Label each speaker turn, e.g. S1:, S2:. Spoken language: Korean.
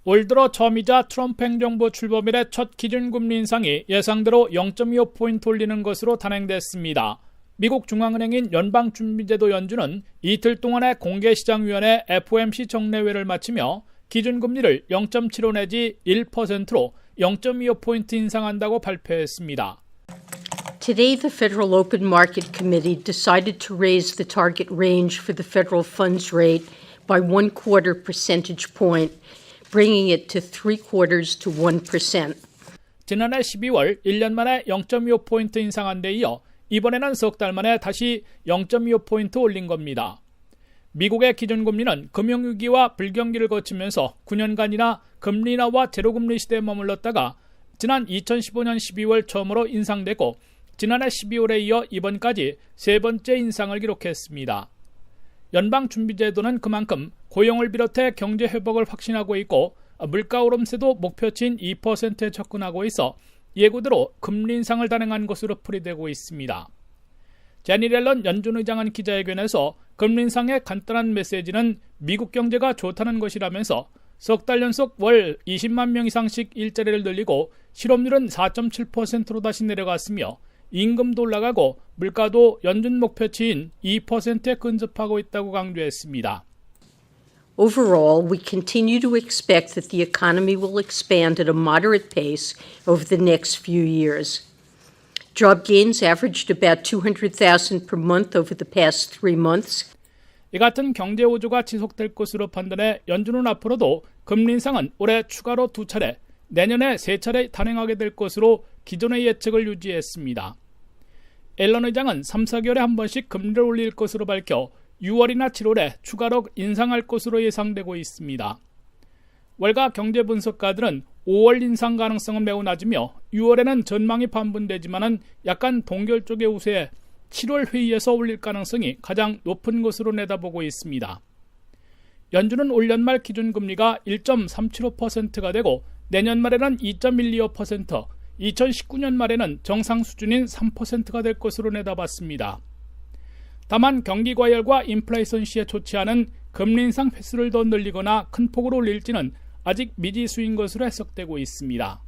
S1: 올 들어 처음이자 트럼프 행정부 출범 이래 첫 기준금리 인상이 예상대로 0.25포인트 올리는 것으로 단행됐습니다. 미국 중앙은행인 연방준비제도 연준은 이틀 동안의 공개시장위원회 FOMC 정례회를 마치며 기준금리를 0.75 내지 1%로 0.25포인트 인상한다고 발표했습니다.
S2: Today, the Federal Open Market Committee decided to raise the target range for the federal funds rate by 1/4 percentage point, bringing it to 3/4 to 1%.
S1: 지난해 12월 1년 만에 0.25포인트 인상한 데 이어 이번에는 석 달 만에 다시 0.25포인트 올린 겁니다. 미국의 기준금리는 금융위기와 불경기를 거치면서 9년간이나 금리 인하와 제로금리 시대에 머물렀다가 지난 2015년 12월 처음으로 인상되고 지난해 12월에 이어 이번까지 세 번째 인상을 기록했습니다. 연방준비제도는 그만큼 고용을 비롯해 경제 회복을 확신하고 있고 물가 오름세도 목표치인 2%에 접근하고 있어 예고대로 금리 인상을 단행한 것으로 풀이되고 있습니다. 제니 옐런 연준 의장은 기자회견에서 금리 인상의 간단한 메시지는 미국 경제가 좋다는 것이라면서 석 달 연속 월 20만 명 이상씩 일자리를 늘리고 실업률은 4.7%로 다시 내려갔으며 임금도 올라가고 물가도 연준 목표치인 2%에 근접하고 있다고 강조했습니다.
S2: Overall, we continue to expect that the economy will expand at a moderate pace over the next few years. Job gains averaged about 200,000 per month over the past 3 months.
S1: 이 같은 경제 호조가 지속될 것으로 판단해 연준은 앞으로도 금리 인상은 올해 추가로 2차례, 내년에 3차례 단행하게 될 것으로 기존의 예측을 유지했습니다. 앨런 의장은 3, 4개월에 한 번씩 금리를 올릴 것으로 밝혀 6월이나 7월에 추가로 인상할 것으로 예상되고 있습니다. 월가 경제 분석가들은 5월 인상 가능성은 매우 낮으며 6월에는 전망이 반분되지만 약간 동결 쪽의 우세에 7월 회의에서 올릴 가능성이 가장 높은 것으로 내다보고 있습니다. 연준은 올 연말 기준금리가 1.375%가 되고 내년 말에는 2.125%, 2019년 말에는 정상 수준인 3%가 될 것으로 내다봤습니다. 다만 경기 과열과 인플레이션 시에 좋지 않은 금리 인상 횟수를 더 늘리거나 큰 폭으로 올릴지는 아직 미지수인 것으로 해석되고 있습니다.